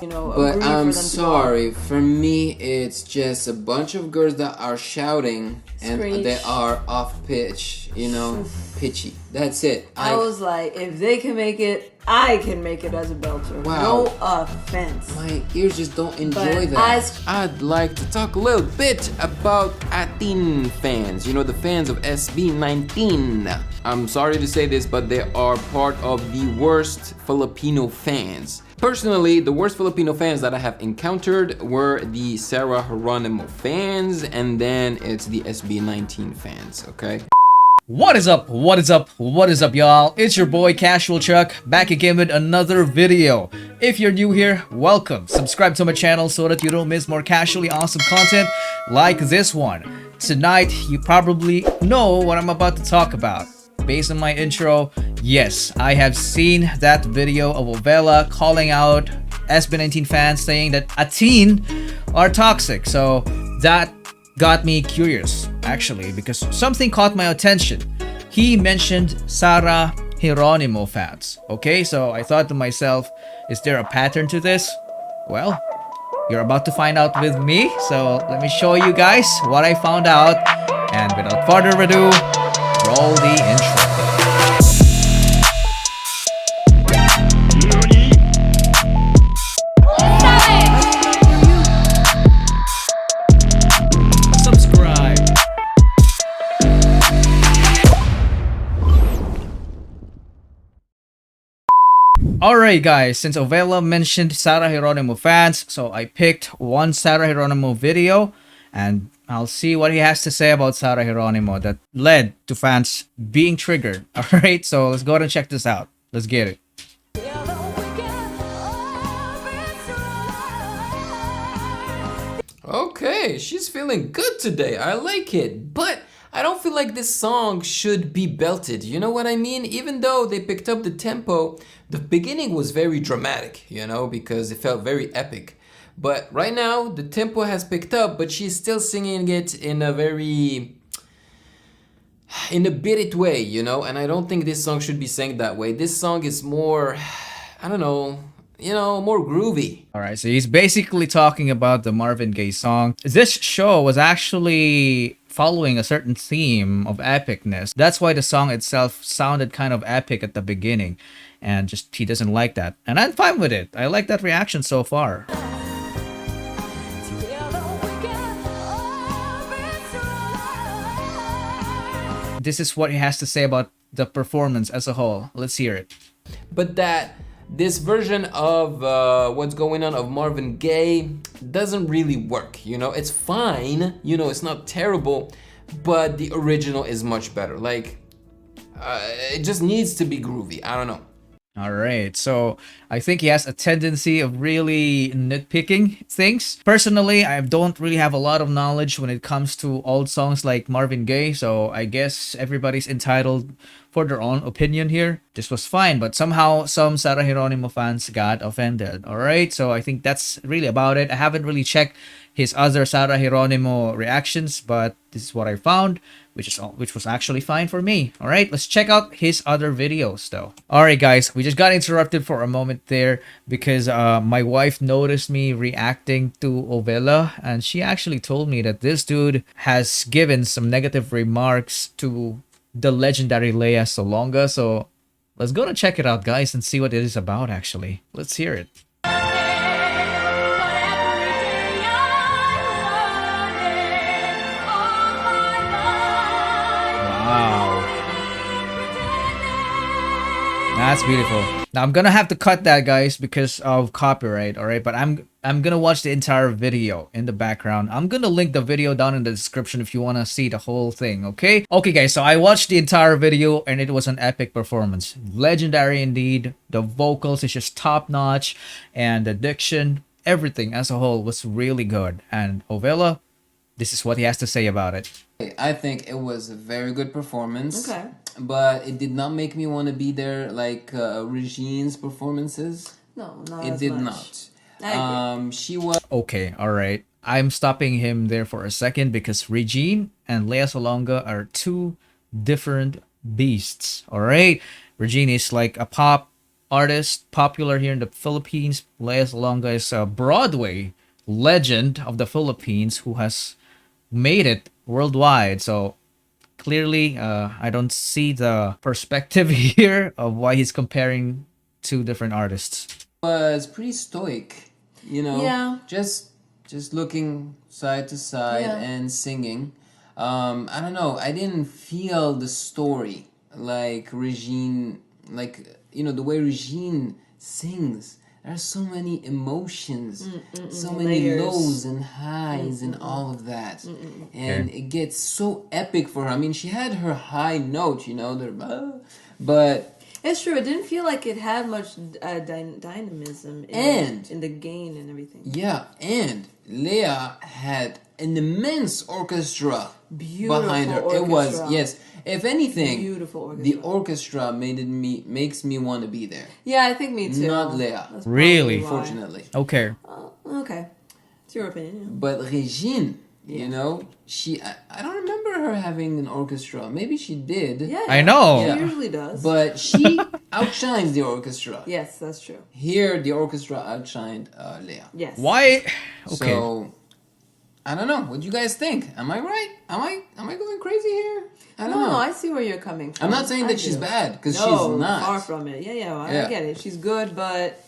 you know, But agree I'm for them sorry, for me it's just a bunch of girls that are shouting and they are off pitch, you know, pitchy. That's it. I was like, if they can make it, I can make it as a belter. Wow. No offense. My ears just don't enjoy that. I'd like to talk a little bit about Atin fans. You know, the fans of SB19. I'm sorry to say this, but they are part of the worst Filipino fans. Personally, the worst Filipino fans that I have encountered were the Sarah Geronimo fans, and then it's the SB19 fans, okay? What is up? What is up? What is up, y'all? It's your boy Casual Chuck, back again with another video. If you're new here, welcome. Subscribe to my channel so that you don't miss more casually awesome content like this one. Tonight, you probably know what I'm about to talk about. Based on my intro, yes, I have seen that video of Ovela calling out SB19 fans saying that Atin are toxic. So that got me curious, actually, because something caught my attention. He mentioned Sarah Geronimo fans. Okay, so I thought to myself, is there a pattern to this? Well, you're about to find out with me. So let me show you guys what I found out. And without further ado, roll the intro. Alright guys, since Ovela mentioned Sarah Geronimo fans, so I picked one Sarah Geronimo video and I'll see what he has to say about Sarah Geronimo that led to fans being triggered. Alright, so let's go ahead and check this out. Let's get it. Okay, she's feeling good today. I like it, but I don't feel like this song should be belted. You know what I mean? Even though they picked up the tempo, the beginning was very dramatic, you know, because it felt very epic. But right now, the tempo has picked up, but she's still singing it in a beat way, you know, and I don't think this song should be sang that way. This song is more, I don't know, you know, more groovy. Alright, so he's basically talking about the Marvin Gaye song. This show was actually following a certain theme of epicness. That's why the song itself sounded kind of epic at the beginning. And just, he doesn't like that. And I'm fine with it. I like that reaction so far. This is what he has to say about the performance as a whole. Let's hear it. But this version of what's going on of Marvin Gaye doesn't really work, you know. It's fine, you know, it's not terrible, but the original is much better. Like, it just needs to be groovy. I don't know. Alright, so I think he has a tendency of really nitpicking things. Personally, I don't really have a lot of knowledge when it comes to old songs like Marvin Gaye, so I guess everybody's entitled for their own opinion here. This was fine, but somehow some Sarah Geronimo fans got offended. Alright, so I think that's really about it. I haven't really checked his other Sarah Geronimo reactions, but this is what I found, which was actually fine for me. Alright, let's check out his other videos though. Alright guys, we just got interrupted for a moment there because my wife noticed me reacting to Ovela, and she actually told me that this dude has given some negative remarks to the legendary Lea Salonga. So let's go and check it out guys and see what it is about actually. Let's hear it. Wow. That's beautiful. Now I'm gonna have to cut that guys because of copyright, alright? But I'm gonna watch the entire video in the background. I'm gonna link the video down in the description if you wanna see the whole thing, okay? Okay guys, so I watched the entire video and it was an epic performance. Legendary indeed. The vocals is just top notch and the diction, everything as a whole was really good. And Ovela, this is what he has to say about it. I think it was a very good performance. Okay. But it did not make me want to be there like Regine's performances. No, not it as did much. not. She was okay. All right. I'm stopping him there for a second because Regine and Lea Salonga are two different beasts. All right. Regine is like a pop artist popular here in the Philippines. Lea Salonga is a Broadway legend of the Philippines who has made it worldwide. So clearly, I don't see the perspective here of why he's comparing two different artists. Was pretty stoic, you know. Yeah. Just looking side to side Yeah. and singing. I don't know. I didn't feel the story like Regine, like the way Regine sings. There are so many emotions, so many Layers. lows and highs and all of that. And it gets so epic for her. I mean, she had her high notes, but It's true. It didn't feel like it had much dynamism in the gain and everything. yeah, and Leah had an immense orchestra Beautiful behind her. orchestra. It was, yes. If anything, Beautiful orchestra. the orchestra makes me want to be there. Yeah, I think me too. Not Leah. That's Really? probably why. Fortunately. Okay. Okay. It's your opinion. Yeah. But Regine, I don't remember her having an orchestra. Maybe she did. Yeah, I know. She Yeah. usually does. But she outshines the orchestra. yes, that's true. Here, the orchestra outshined Leah. Yes. Why? Okay. So, I don't know. What do you guys think? Am I right? Am I going crazy here? I don't know. No, I see where you're coming from. I'm not saying I that she's do. bad, because No, she's not. far from it. Yeah, I Yeah. get it. She's good, but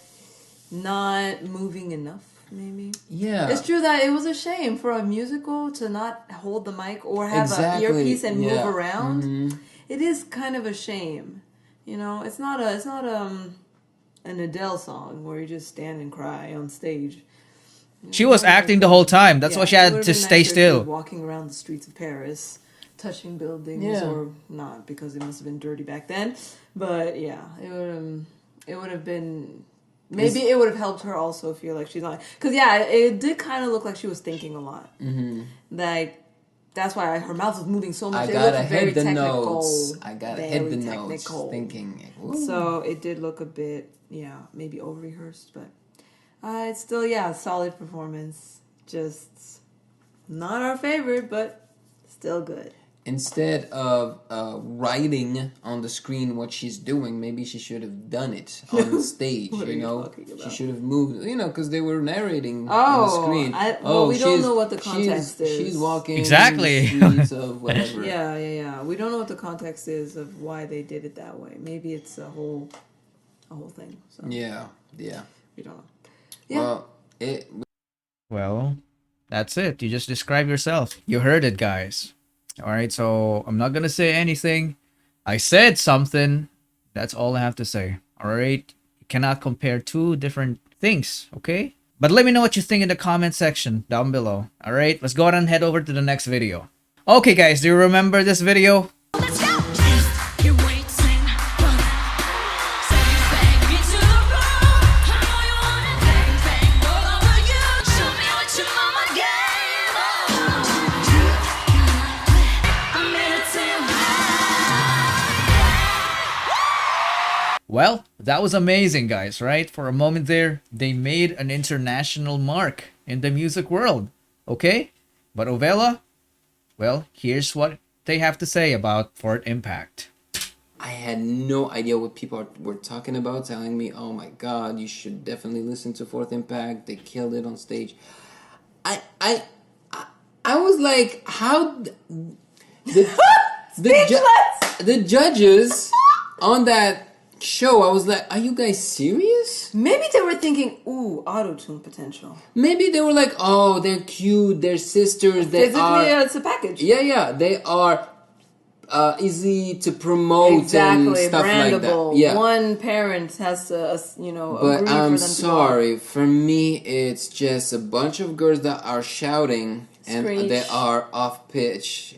not moving enough, maybe. Yeah. It's true that it was a shame for a musical to not hold the mic or have Exactly, an earpiece and yeah. move around. Mhm. It is kind of a shame. It's not an Adele song where you just stand and cry on stage. She was acting the whole time. That's why she it had would've to been stay nicer if she still. was walking around the streets of Paris, touching buildings, Yeah. or not, because it must have been dirty back then. But yeah, it would have been. Maybe it would have helped her also feel like she's not. Because yeah, it did kind of look like she was thinking a lot. Mm-hmm. Like that's why her mouth was moving so much. I It gotta looked very hit the technical. notes. I gotta hit the very notes. technical. Thinking. Ooh. So it did look a bit, maybe over rehearsed, but it's still, solid performance. Just not our favorite, but still good. Instead of writing on the screen what she's doing, maybe she should have done it on the stage. What are you talking about? She should have moved. Because they were narrating on Oh, the screen. we don't know what the context is. She's walking Exactly. in the streets of whatever. Yeah. We don't know what the context is of why they did it that way. Maybe it's a whole thing. So Yeah. we don't know. Yeah. Well, that's it. You just describe yourself. You heard it, guys. All right, so I'm not gonna say anything. I said something. That's all I have to say. All right, you cannot compare two different things. Okay, but let me know what you think in the comment section down below. All right, let's go ahead and head over to the next video. Okay, guys, do you remember this video? Let's go! You're waiting. Say you bang me to the floor. I know you want it. Bang, bang, all over you. Show me what your mama gave. I'm in it too. Well, that was amazing, guys, right? For a moment there, they made an international mark in the music world. Okay? But Ovela, well, here's what they have to say about Fort Impact. I had no idea what people were talking about, telling me, "Oh my God, you should definitely listen to Fourth Impact. They killed it on stage." I was like, how the judges on that show, I was like, are you guys serious? Maybe they were thinking, ooh, auto-tune potential. Maybe they were like, oh, they're cute, they're sisters, they are. It's a package. Yeah, they are easy to promote Exactly, and stuff like brandable. that. Yeah. One parent has to, agree But for I'm them to sorry, for me, it's just a bunch of girls that are shouting and Screech. they are off pitch,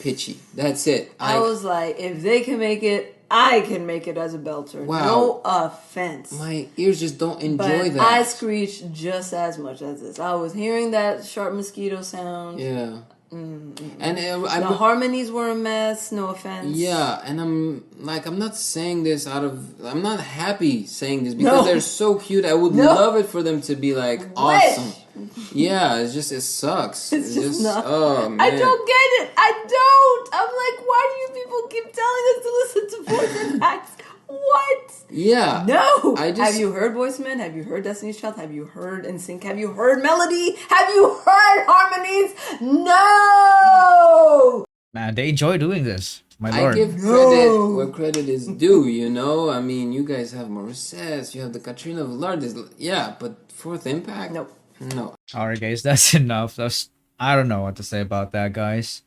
pitchy. That's it. I was like, if they can make it, I can make it as a belter. Wow. No offense. My ears just don't enjoy But that. I screeched just as much as this. I was hearing that sharp mosquito sound. Yeah. And The harmonies were a mess, no offense. yeah, and I'm not saying this I'm not happy saying this because they're so cute. I would love it for them to be like awesome. Yeah, it sucks. It's just not. Oh man. I don't get it. I don't. I'm like, why do you people keep telling us to listen to Voice Impacts? What? Yeah. No! I just... Have you heard Boyz II Men? Have you heard Destiny's Child? Have you heard NSYNC? Have you heard Melody? Have you heard Harmonies? No! Man, they enjoy doing this. My I lord. give credit where credit is due, you know? I mean, you guys have Morissette, you have the Katrina Velarde. Yeah, but Fourth Impact? Nope. No. Alright, guys, that's enough. I don't know what to say about that, guys.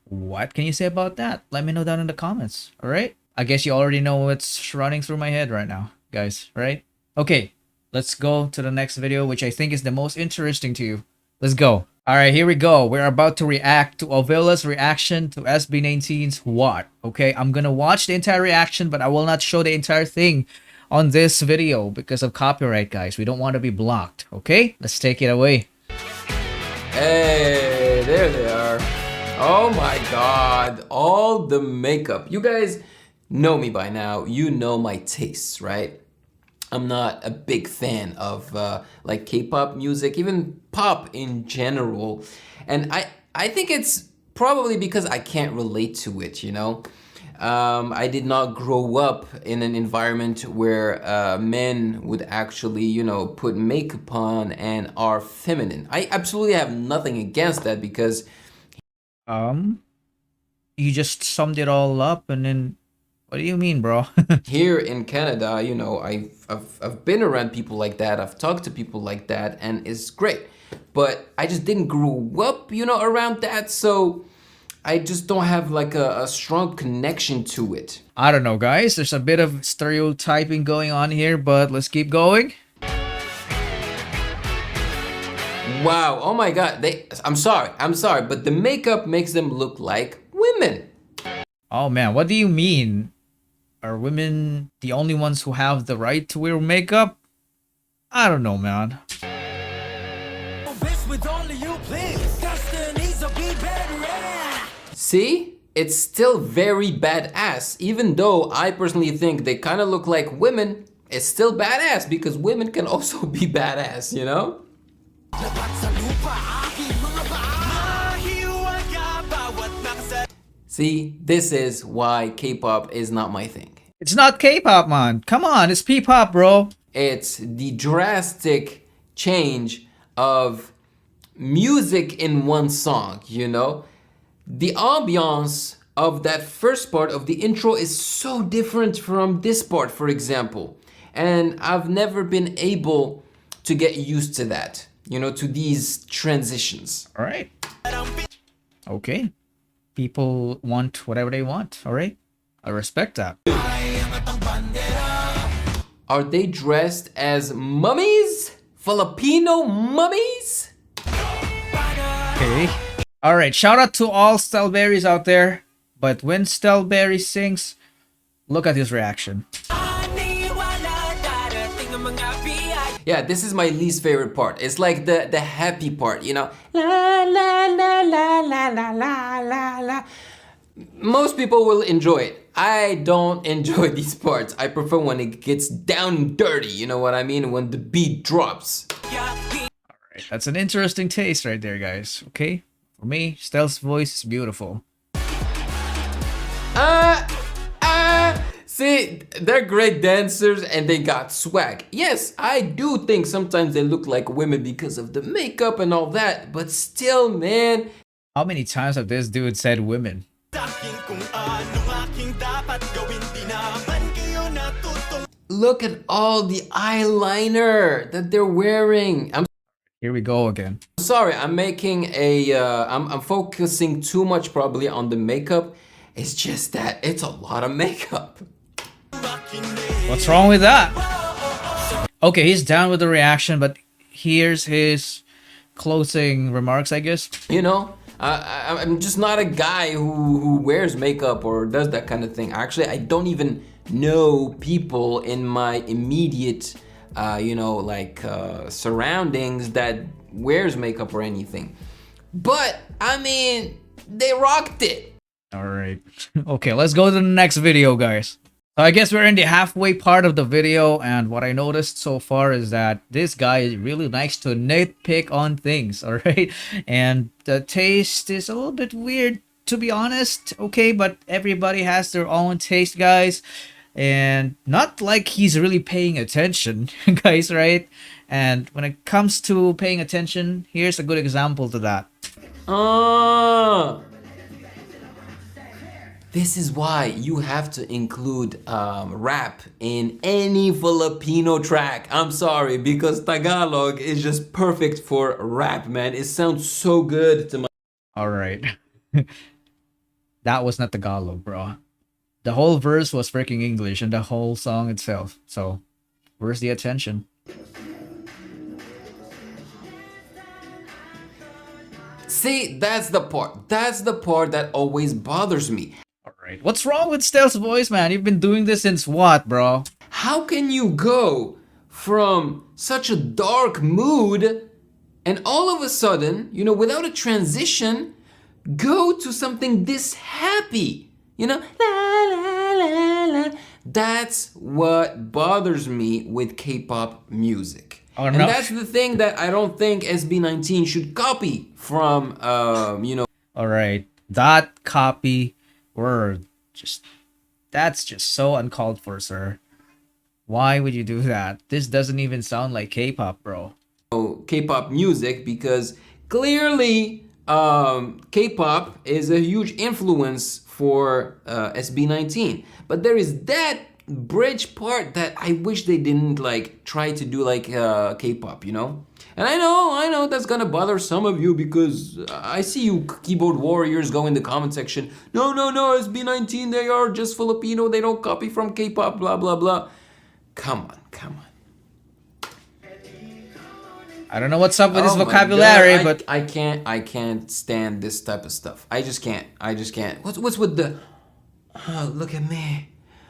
What can you say about that? Let me know down in the comments, alright? I guess you already know what's running through my head right now, guys, right? Okay, let's go to the next video, which I think is the most interesting to you. Let's go. Alright, here we go. We're about to react to Ovela's reaction to SB19's What? Okay, I'm gonna watch the entire reaction, but I will not show the entire thing on this video because of copyright, guys. We don't want to be blocked, okay? Let's take it away. Hey, there they are. Oh my god, all the makeup. You guys know me by now. You know my tastes, right? I'm not a big fan of like K-pop music, even pop in general. And I think it's probably because I can't relate to it, you know? I did not grow up in an environment where men would actually, you know, put makeup on and are feminine. I absolutely have nothing against that because... You just summed it all up and then... What do you mean, bro? Here in Canada, you know, I've been around people like that. I've talked to people like that, and it's great. But I just didn't grow up, you know, around that, so I just don't have like a strong connection to it. I don't know, guys. There's a bit of stereotyping going on here, but let's keep going. Wow, oh my god, I'm sorry, but the makeup makes them look like women. Oh man, what do you mean? Are women the only ones who have the right to wear makeup? I don't know, man. See? It's still very badass. Even though I personally think they kind of look like women, it's still badass because women can also be badass, you know? See, this is why K-pop is not my thing. It's not K-pop, man. Come on, it's P-pop, bro. It's the drastic change of music in one song, you know? The ambiance of that first part of the intro is so different from this part, for example. And I've never been able to get used to that, you know, to these transitions. All right. Okay. People want whatever they want, all right? I respect that. Are they dressed as mummies? Filipino mummies? Okay. All right, shout out to all Stellberries out there. But when Stellberry sings, look at his reaction. Yeah, this is my least favorite part. It's like the happy part, you know? La la la la la la la la la. Most people will enjoy it. I don't enjoy these parts. I prefer when it gets down and dirty, you know what I mean? When the beat drops. Alright, that's an interesting taste right there, guys. Okay? For me, Stell's voice is beautiful. See, they're great dancers and they got swag. Yes, I do think sometimes they look like women because of the makeup and all that, but still, man. How many times have this dude said women? Look at all the eyeliner that they're wearing. Here we go again. Sorry, I'm making a, I'm focusing too much probably on the makeup. It's just that it's a lot of makeup. What's wrong with that? Okay, he's down with the reaction, but here's his closing remarks, I guess. You know, I'm just not a guy who wears makeup or does that kind of thing. Actually, I don't even know people in my immediate, you know, like surroundings that wears makeup or anything. But, I mean, they rocked it. Alright. Okay, let's go to the next video, guys. So I guess we're in the halfway part of the video, and what I noticed so far is that this guy really likes to nitpick on things, alright? And the taste is a little bit weird, to be honest, okay? But everybody has their own taste, guys. and not like he's really paying attention, guys, right? And when it comes to paying attention, here's a good example to that. This is why you have to include rap in any Filipino track. I'm sorry, because Tagalog is just perfect for rap, man. It sounds so good to my... All right. That was not Tagalog, bro. The whole verse was freaking English and the whole song itself. So, where's the attention? See, that's the part. That's the part that always bothers me. Alright. What's wrong with Stell's voice, man? You've been doing this since what, bro? How can you go from such a dark mood and all of a sudden, you know, without a transition, go to something this happy? You know, la la la la. That's what bothers me with K-pop music. Oh, and no. that's the thing that I don't think SB19 should copy from, you know. Alright. That copy word, that's just so uncalled for, sir. Why would you do that? This doesn't even sound like K-pop, bro. K-pop music, because clearly K-pop is a huge influence for SB19, but there is that bridge part that I wish they didn't like try to do like K-pop, you know. And I know that's gonna bother some of you, because I see you keyboard warriors go in the comment section. No, SB19, they are just Filipino, they don't copy from K-pop, blah blah blah. Come on. I don't know what's up with this Oh my vocabulary, God, but I can't stand this type of stuff. I just can't. What's with the look at me,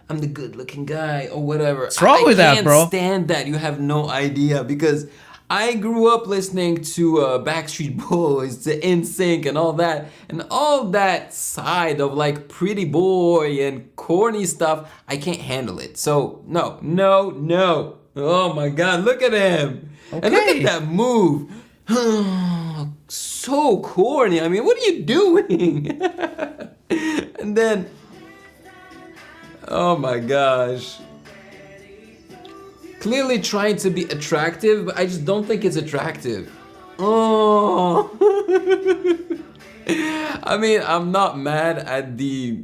I'm the good looking guy or whatever. What's wrong with that, bro? I can't stand that. You have no idea, because I grew up listening to Backstreet Boys, to NSYNC and all that side of like pretty boy and corny stuff. I can't handle it. So no. Oh my God, look at him. Okay. And look at that move. So corny. I mean, what are you doing? And then, oh my gosh. Clearly trying to be attractive, but I just don't think it's attractive. Oh. I mean, I'm not mad at the,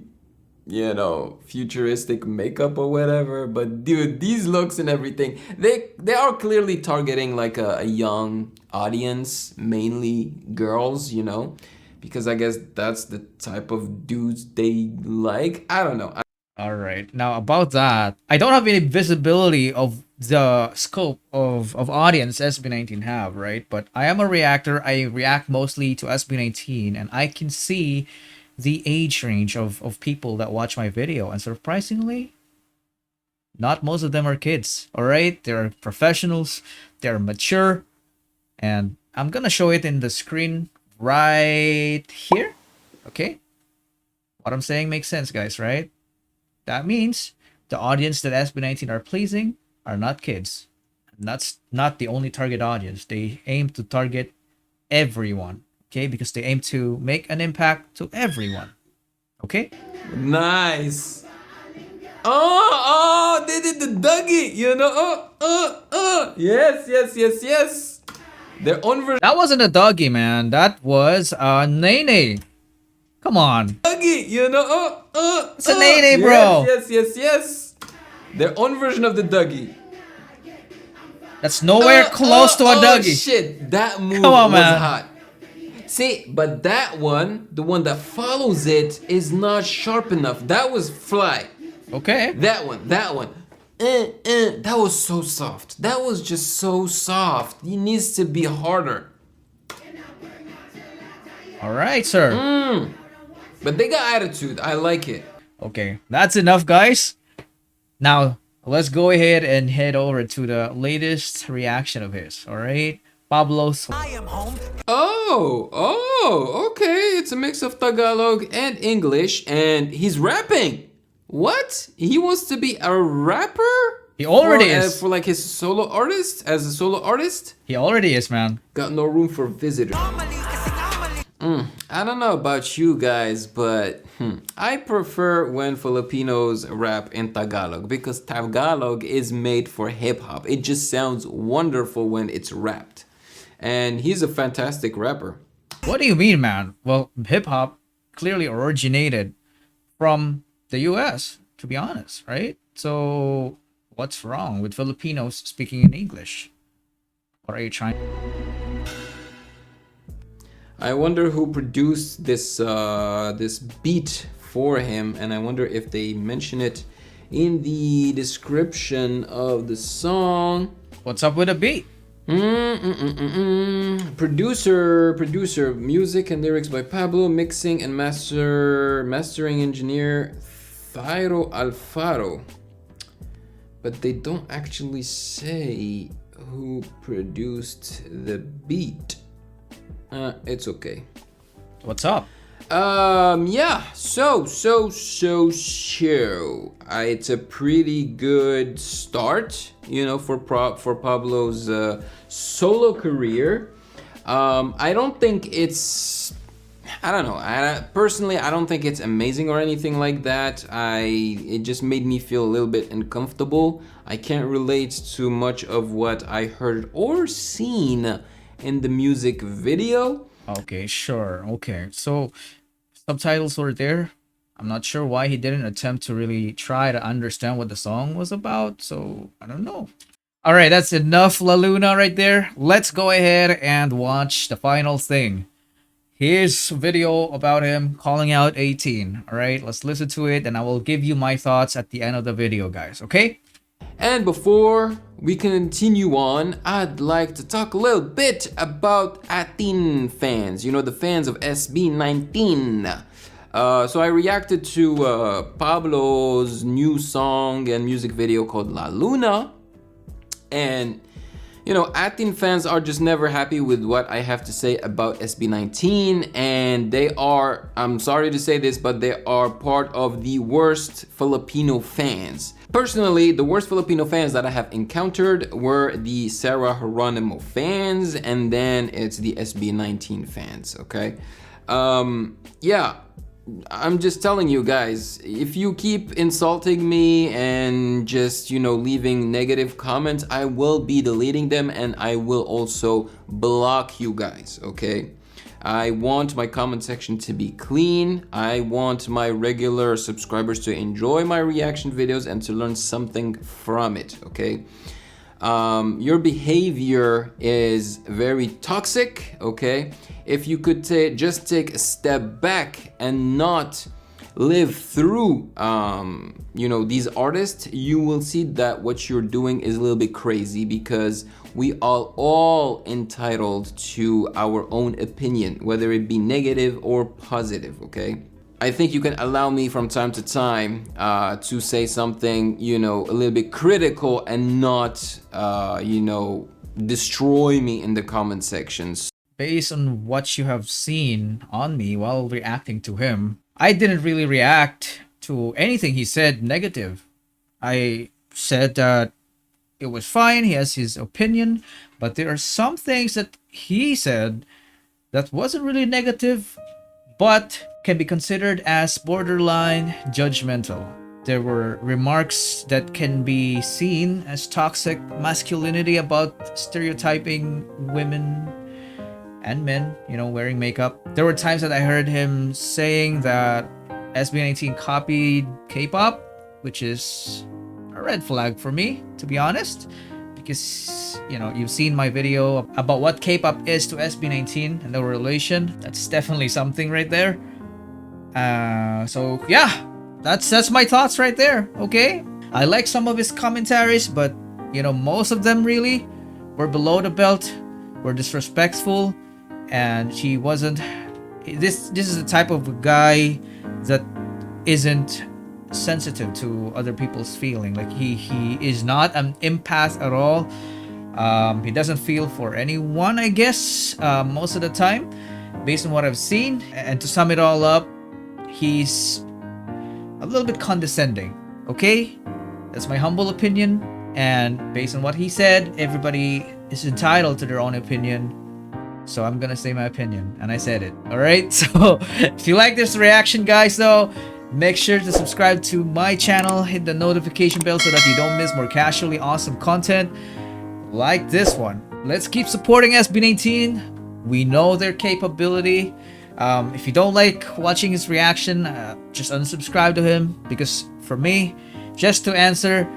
you know, futuristic makeup or whatever, but dude, these looks and everything, they are clearly targeting like a young audience, mainly girls, you know, because I guess that's the type of dudes they like. I don't know. all right. Now about that, I don't have any visibility of the scope of audience SB19 have, right? But I am a reactor. I react mostly to SB19, and I can see the age range of people that watch my video, and surprisingly, not most of them are kids. All right, they're professionals, they're mature, and I'm gonna show it in the screen right here. Okay, what I'm saying makes sense, guys, right? That means the audience that SB19 are pleasing are not kids. And that's not the only target audience. They aim to target everyone, okay? Because they aim to make an impact to everyone, okay? Nice. Oh, they did the Dougie, you know? Yes. Their own version. That wasn't a doggy, man. That was a Nene. Come on. Dougie, you know? It's a Nene, bro. Yes. Their own version of the Dougie. That's nowhere close to a Dougie. Shit, that move Come on, was man. hot. See, but that one, the one that follows it, is not sharp enough. That was Fly. Okay. That one. That was so soft. That was just so soft. It needs to be harder. All right, sir. But they got attitude. I like it. Okay, that's enough, guys. Now, let's go ahead and head over to the latest reaction of his. All right, Pablo's. Oh, okay. It's a mix of Tagalog and English, and he's rapping. What? He wants to be a rapper? He already is. For like his solo artist? As a solo artist? He already is, man. Got no room for visitors. I don't know about you guys, but I prefer when Filipinos rap in Tagalog because Tagalog is made for hip hop. It just sounds wonderful when it's rapped. And he's a fantastic rapper. What do you mean, man? Well, hip hop clearly originated from the US, to be honest, right? So, what's wrong with Filipinos speaking in English? What are you trying? I wonder who produced this beat for him, and I wonder if they mention it in the description of the song. What's up with a beat? Producer, music and lyrics by Pablo, mixing and mastering engineer Thairo Alfaro. But they don't actually say who produced the beat. It's okay. What's up? Yeah. So. It's a pretty good start, you know, for Pablo's solo career. I don't think it's. I don't know. Personally, I don't think it's amazing or anything like that. It just made me feel a little bit uncomfortable. I can't relate to much of what I heard or seen in the music video. Okay, sure. Okay, so subtitles were there. I'm not sure why he didn't attempt to really try to understand what the song was about. So I don't know. All right, that's enough La Luna right there. Let's go ahead and watch the final thing. Here's a video about him calling out 18. All right, let's listen to it and I will give you my thoughts at the end of the video, guys. Okay? And before we continue on, I'd like to talk a little bit about Atin fans. You know, the fans of SB19. So I reacted to Pablo's new song and music video called La Luna. And, you know, Atin fans are just never happy with what I have to say about SB19. And they are, I'm sorry to say this, but they are part of the worst Filipino fans. Personally, the worst Filipino fans that I have encountered were the Sarah Geronimo fans, and then it's the SB19 fans, okay? Yeah, I'm just telling you guys, if you keep insulting me and just, you know, leaving negative comments, I will be deleting them and I will also block you guys, okay? I want my comment section to be clean. I want my regular subscribers to enjoy my reaction videos and to learn something from it, okay? Your behavior is very toxic, okay? If you could just take a step back and not live through, you know, these artists, you will see that what you're doing is a little bit crazy because we are all entitled to our own opinion, whether it be negative or positive, okay? I think you can allow me from time to time to say something, you know, a little bit critical and not, you know, destroy me in the comment sections. Based on what you have seen on me while reacting to him, I didn't really react to anything he said negative. I said that it was fine, he has his opinion, but there are some things that he said that wasn't really negative, but can be considered as borderline judgmental. There were remarks that can be seen as toxic masculinity about stereotyping women and men, you know, wearing makeup. There were times that I heard him saying that SB19 copied K-pop, which is a red flag for me, to be honest, because, you know, you've seen my video about what K-pop is to SB19 and the relation. That's definitely something right there. So yeah, that's my thoughts right there. Okay, I like some of his commentaries, but you know, most of them really were below the belt, were disrespectful, and he wasn't. This is the type of guy that isn't sensitive to other people's feeling. Like he is not an empath at all. He doesn't feel for anyone, I guess, most of the time, based on what I've seen. And to sum it all up, he's a little bit condescending. Okay, that's my humble opinion. And based on what he said, everybody is entitled to their own opinion. So I'm gonna say my opinion, and I said it. Alright, so if you like this reaction, guys, though, make sure to subscribe to my channel, hit the notification bell so that you don't miss more casually awesome content like this one. Let's keep supporting SB19. We know their capability. If you don't like watching his reaction, just unsubscribe to him, because for me, just to answer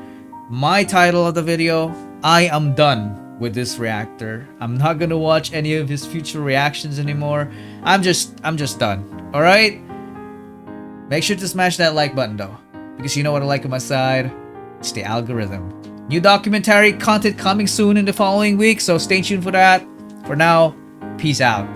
my title of the video, I am done with this reactor. I'm not gonna watch any of his future reactions anymore. I'm just done. All right. Make sure to smash that like button though, because you know what I like on my side. It's the algorithm. New documentary content coming soon in the following week, so stay tuned for that. For now, peace out.